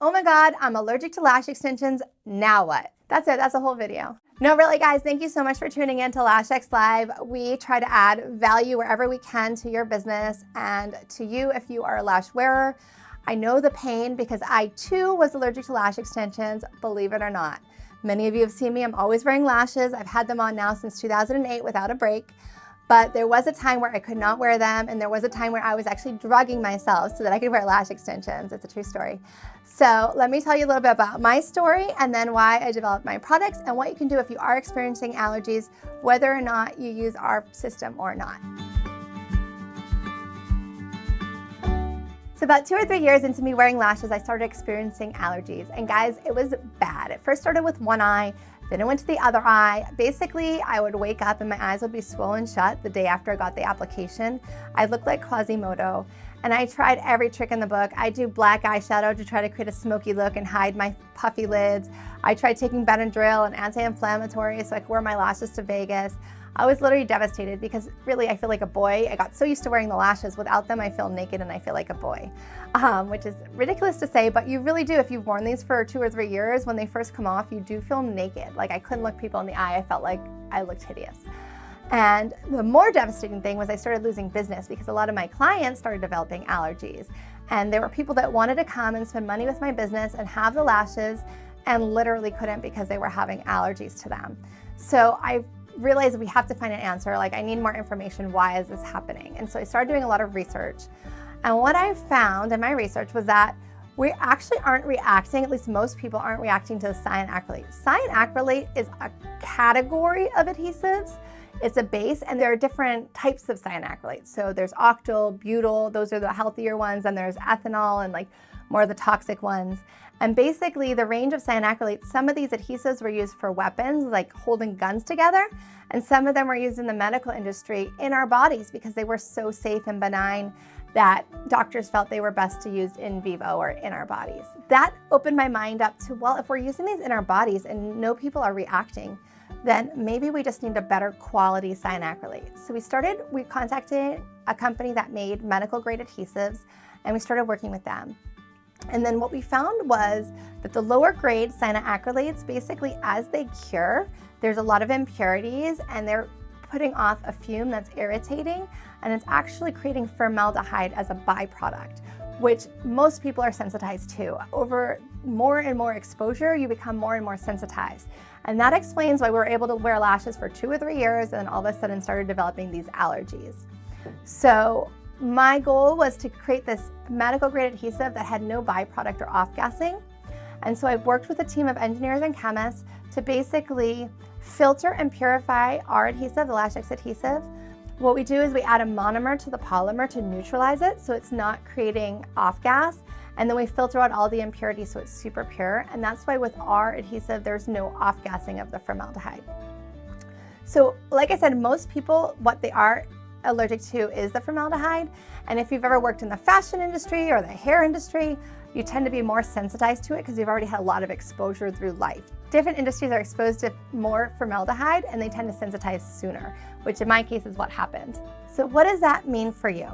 oh my God, I'm allergic to lash extensions, now what? That's it, that's a whole video. No, really guys, thank you so much for tuning in to LAshX Live. We try to add value wherever we can to your business and to you if you are a lash wearer. I know the pain because I too was allergic to lash extensions, believe it or not. Many of you have seen me, I'm always wearing lashes. I've had them on now since 2008 without a break. But there was a time where I could not wear them, and there was a time where I was actually drugging myself so that I could wear lash extensions. It's a true story. So let me tell you a little bit about my story and then why I developed my products and what you can do if you are experiencing allergies, whether or not you use our system or not. So about 2 or 3 years into me wearing lashes, I started experiencing allergies. And guys, it was bad. It first started with one eye, then it went to the other eye. Basically, I would wake up and my eyes would be swollen shut the day after I got the application. I looked like Quasimodo. And I tried every trick in the book. I do black eyeshadow to try to create a smoky look and hide my puffy lids. I tried taking Benadryl and anti-inflammatory so I could wear my lashes to Vegas. I was literally devastated because really I feel like a boy. I got so used to wearing the lashes. Without them, I feel naked and I feel like a boy, which is ridiculous to say, but you really do. If you've worn these for 2 or 3 years, when they first come off, you do feel naked. Like I couldn't look people in the eye. I felt like I looked hideous. And the more devastating thing was I started losing business because a lot of my clients started developing allergies. And there were people that wanted to come and spend money with my business and have the lashes and literally couldn't because they were having allergies to them. So I realized we have to find an answer. Like I need more information. Why is this happening? And so I started doing a lot of research. And what I found in my research was that we actually aren't reacting, at least most people aren't reacting to the cyanacrylate. Cyanacrylate is a category of adhesives. It's a base, and there are different types of cyanacrylate. So there's octyl, butyl, those are the healthier ones, and there's ethanol and like more of the toxic ones. And basically the range of cyanacrylate, some of these adhesives were used for weapons, like holding guns together, and some of them were used in the medical industry in our bodies because they were so safe and benign that doctors felt they were best to use in vivo or in our bodies. That opened my mind up to, well, if we're using these in our bodies and no people are reacting, then maybe we just need a better quality cyanacrylate. So we contacted a company that made medical grade adhesives and we started working with them. And then what we found was that the lower grade cyanacrylates, basically as they cure, there's a lot of impurities and they're putting off a fume that's irritating, and it's actually creating formaldehyde as a byproduct, which most people are sensitized to. Over more and more exposure, you become more and more sensitized. And that explains why we were able to wear lashes for 2 or 3 years and then all of a sudden started developing these allergies. So my goal was to create this medical grade adhesive that had no byproduct or off-gassing. And so I worked with a team of engineers and chemists to basically filter and purify our adhesive, the LAshX adhesive. What we do is we add a monomer to the polymer to neutralize it so it's not creating off-gas. And then we filter out all the impurities so it's super pure. And that's why with our adhesive, there's no off-gassing of the formaldehyde. So like I said, most people, what they are allergic to is the formaldehyde. And if you've ever worked in the fashion industry or the hair industry, you tend to be more sensitized to it because you've already had a lot of exposure through life. Different industries are exposed to more formaldehyde and they tend to sensitize sooner, which in my case is what happened. So what does that mean for you?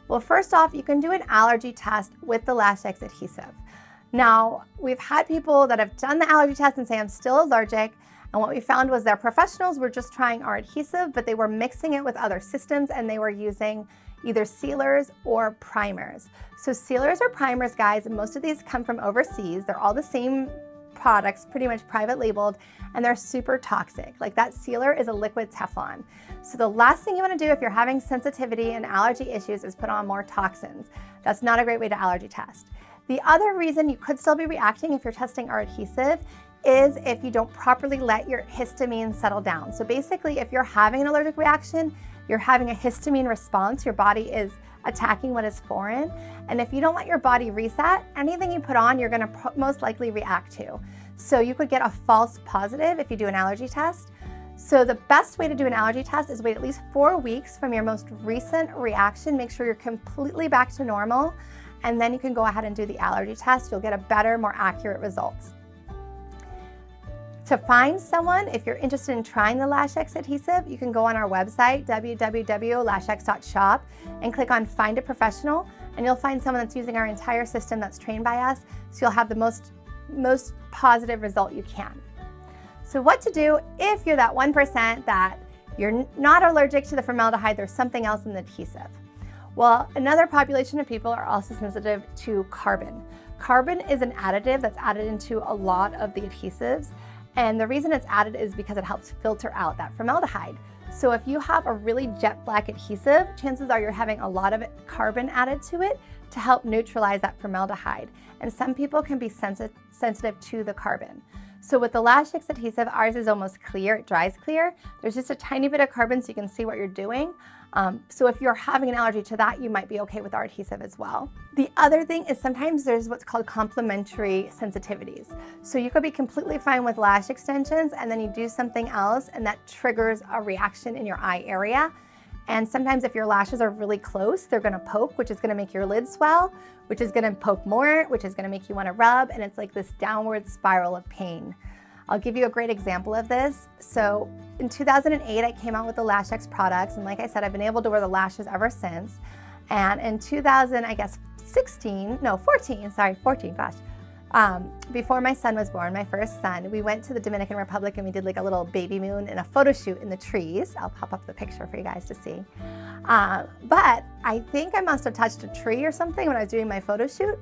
Well, first off, you can do an allergy test with the LAshX adhesive. Now, we've had people that have done the allergy test and say, I'm still allergic. And what we found was their professionals were just trying our adhesive, but they were mixing it with other systems and they were using either sealers or primers. So sealers or primers, guys, most of these come from overseas. They're all the same products, pretty much private labeled, and they're super toxic. Like that sealer is a liquid Teflon. So the last thing you want to do if you're having sensitivity and allergy issues is put on more toxins. That's not a great way to allergy test. The other reason you could still be reacting if you're testing our adhesive is if you don't properly let your histamine settle down. So basically, if you're having an allergic reaction, you're having a histamine response, your body is attacking what is foreign. And if you don't let your body reset, anything you put on, you're gonna most likely react to. So you could get a false positive if you do an allergy test. So the best way to do an allergy test is wait at least 4 weeks from your most recent reaction. Make sure you're completely back to normal, and then you can go ahead and do the allergy test. You'll get a better, more accurate results. To find someone, if you're interested in trying the LAshX adhesive, you can go on our website, www.lashx.shop, and click on Find a Professional, and you'll find someone that's using our entire system that's trained by us, so you'll have the most positive result you can. So what to do if you're that 1% that you're not allergic to the formaldehyde, there's something else in the adhesive. Well, another population of people are also sensitive to carbon. Carbon is an additive that's added into a lot of the adhesives. And the reason it's added is because it helps filter out that formaldehyde. So if you have a really jet black adhesive, chances are you're having a lot of carbon added to it to help neutralize that formaldehyde. And some people can be sensitive to the carbon. So with the LAshX adhesive, ours is almost clear, it dries clear. There's just a tiny bit of carbon so you can see what you're doing. So if you're having an allergy to that, you might be okay with our adhesive as well. The other thing is sometimes there's what's called complementary sensitivities. So you could be completely fine with lash extensions and then you do something else and that triggers a reaction in your eye area. And sometimes if your lashes are really close, they're gonna poke, which is gonna make your lid swell, which is gonna poke more, which is gonna make you wanna rub, and it's like this downward spiral of pain. I'll give you a great example of this. So in 2008, I came out with the LAshX products, and like I said, I've been able to wear the lashes ever since. And in 14, gosh. Before my son was born, my first son, we went to the Dominican Republic and we did like a little baby moon and a photo shoot in the trees. I'll pop up the picture for you guys to see. But I think I must have touched a tree or something when I was doing my photo shoot,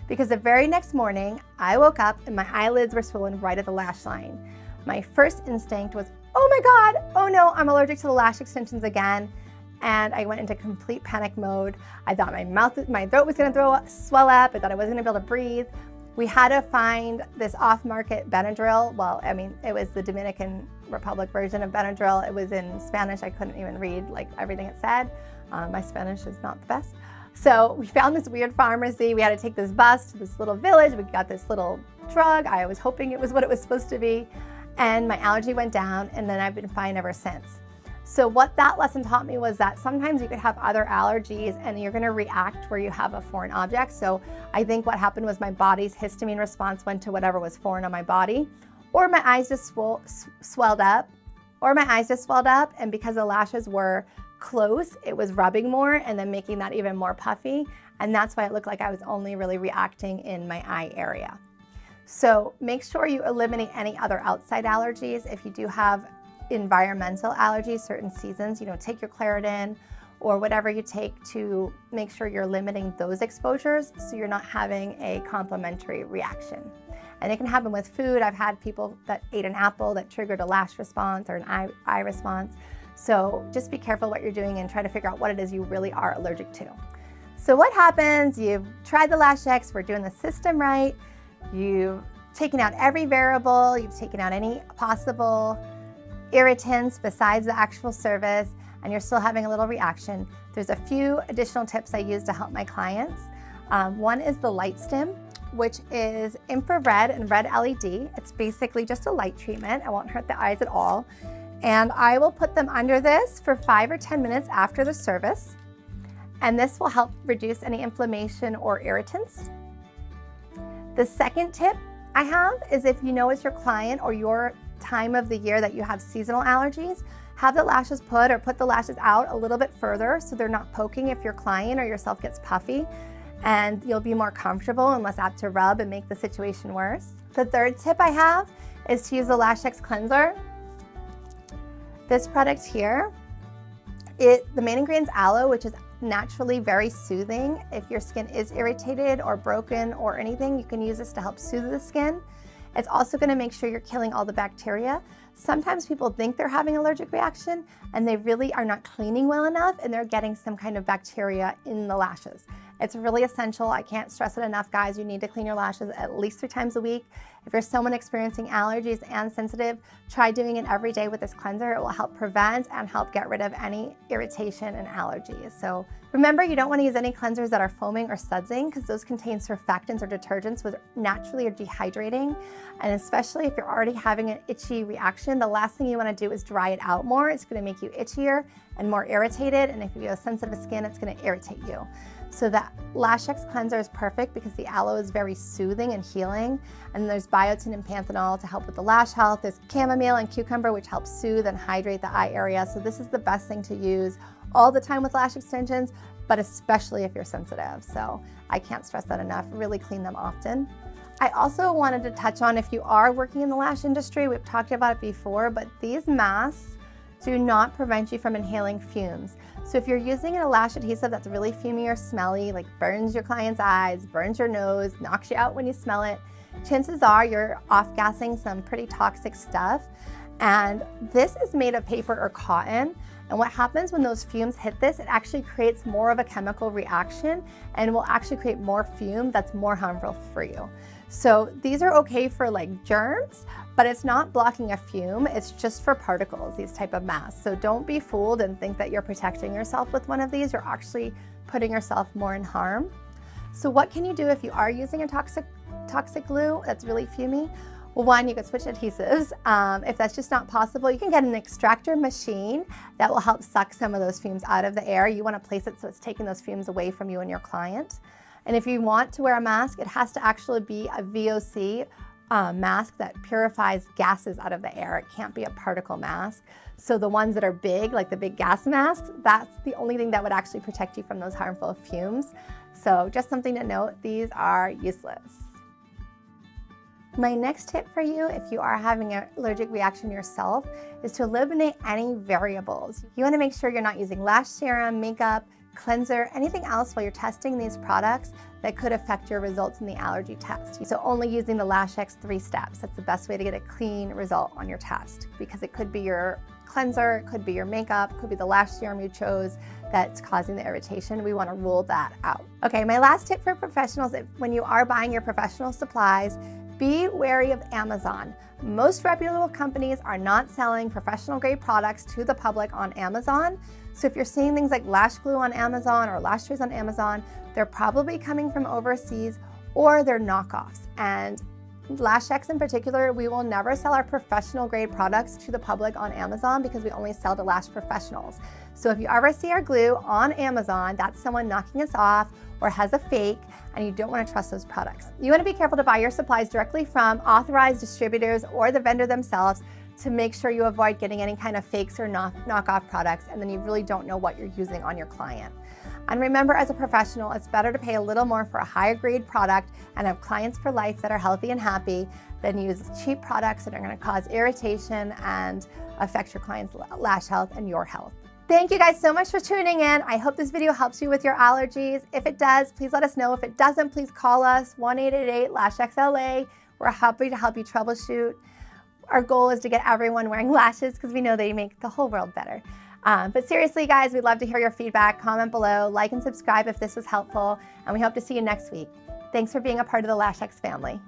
because the very next morning I woke up and my eyelids were swollen right at the lash line. My first instinct was, oh my God, oh no, I'm allergic to the lash extensions again. And I went into complete panic mode. I thought my throat was gonna swell up. I thought I wasn't gonna be able to breathe. We had to find this off-market Benadryl. Well, I mean, it was the Dominican Republic version of Benadryl. It was in Spanish. I couldn't even read like everything it said. My Spanish is not the best. So we found this weird pharmacy. We had to take this bus to this little village. We got this little drug. I was hoping it was what it was supposed to be. And my allergy went down, and then I've been fine ever since. So what that lesson taught me was that sometimes you could have other allergies and you're gonna react where you have a foreign object. So I think what happened was my body's histamine response went to whatever was foreign on my body, or my eyes just swelled up, and because the lashes were close, it was rubbing more and then making that even more puffy. And that's why it looked like I was only really reacting in my eye area. So make sure you eliminate any other outside allergies. If you do have environmental allergies, certain seasons, take your Claritin or whatever you take to make sure you're limiting those exposures so you're not having a complementary reaction. And it can happen with food. I've had people that ate an apple that triggered a lash response or an eye response. So just be careful what you're doing and try to figure out what it is you really are allergic to. So what happens? You've tried the LAshX, we're doing the system right. You've taken out every variable, you've taken out any possible irritants besides the actual service, and you're still having a little reaction. There's a few additional tips I use to help my clients. One is the light stim, which is infrared and red LED. It's basically just a light treatment. It won't hurt the eyes at all. And I will put them under this for 5 or 10 minutes after the service. And this will help reduce any inflammation or irritants. The second tip I have is if you know it's your client or your time of the year that you have seasonal allergies, have the lashes put the lashes out a little bit further so they're not poking if your client or yourself gets puffy, and you'll be more comfortable and less apt to rub and make the situation worse. The third tip I have is to use the LAshX cleanser. This product here, the main ingredient is aloe, which is naturally very soothing. If your skin is irritated or broken or anything, you can use this to help soothe the skin. It's also going to make sure you're killing all the bacteria. Sometimes people think they're having an allergic reaction and they really are not cleaning well enough and they're getting some kind of bacteria in the lashes. It's really essential. I can't stress it enough, guys. You need to clean your lashes at least 3 times a week. If you're someone experiencing allergies and sensitive, try doing it every day with this cleanser. It will help prevent and help get rid of any irritation and allergies. So remember, you don't want to use any cleansers that are foaming or sudsing because those contain surfactants or detergents which naturally are dehydrating. And especially if you're already having an itchy reaction, the last thing you want to do is dry it out more. It's going to make you itchier and more irritated. And if you have sensitive skin, it's going to irritate you. So the LAshX cleanser is perfect because the aloe is very soothing and healing. And then there's biotin and panthenol to help with the lash health. There's chamomile and cucumber, which helps soothe and hydrate the eye area. So this is the best thing to use all the time with lash extensions, but especially if you're sensitive. So I can't stress that enough. Really clean them often. I also wanted to touch on, if you are working in the lash industry, we've talked about it before, but these masks do not prevent you from inhaling fumes. So if you're using a lash adhesive that's really fumy or smelly, like burns your client's eyes, burns your nose, knocks you out when you smell it, chances are you're off-gassing some pretty toxic stuff. And this is made of paper or cotton. And what happens when those fumes hit this, it actually creates more of a chemical reaction and will actually create more fume that's more harmful for you. So these are okay for like germs, but it's not blocking a fume. It's just for particles, these type of masks. So don't be fooled and think that you're protecting yourself with one of these. You're actually putting yourself more in harm. So what can you do if you are using a toxic glue that's really fumy? Well, one, you could switch adhesives. If that's just not possible, you can get an extractor machine that will help suck some of those fumes out of the air. You want to place it so it's taking those fumes away from you and your client. And if you want to wear a mask, it has to actually be a VOC mask that purifies gases out of the air. It can't be a particle mask. So the ones that are big, like the big gas masks, that's the only thing that would actually protect you from those harmful fumes. So just something to note, these are useless. My next tip for you, if you are having an allergic reaction yourself, is to eliminate any variables. You want to make sure you're not using lash serum, makeup, cleanser, anything else while you're testing these products that could affect your results in the allergy test. So only using the LAshX 3 steps. That's the best way to get a clean result on your test, because it could be your cleanser, it could be your makeup, it could be the lash serum you chose that's causing the irritation. We want to rule that out. Okay, my last tip for professionals, when you are buying your professional supplies, be wary of Amazon. Most reputable companies are not selling professional grade products to the public on Amazon. So if you're seeing things like lash glue on Amazon or lash trays on Amazon, they're probably coming from overseas or they're knockoffs. And LAshX in particular, we will never sell our professional grade products to the public on Amazon because we only sell to lash professionals. So if you ever see our glue on Amazon, that's someone knocking us off or has a fake, and you don't want to trust those products. You want to be careful to buy your supplies directly from authorized distributors or the vendor themselves to make sure you avoid getting any kind of fakes or knockoff products, and then you really don't know what you're using on your client. And remember, as a professional, it's better to pay a little more for a higher grade product and have clients for life that are healthy and happy than use cheap products that are going to cause irritation and affect your client's lash health and your health. Thank you guys so much for tuning in. I hope this video helps you with your allergies. If it does, please let us know. If it doesn't, please call us, 1-888-LASH-XLA. We're happy to help you troubleshoot. Our goal is to get everyone wearing lashes because we know they make the whole world better. But seriously, guys, we'd love to hear your feedback. Comment below, like and subscribe if this was helpful, and we hope to see you next week. Thanks for being a part of the LAshX family.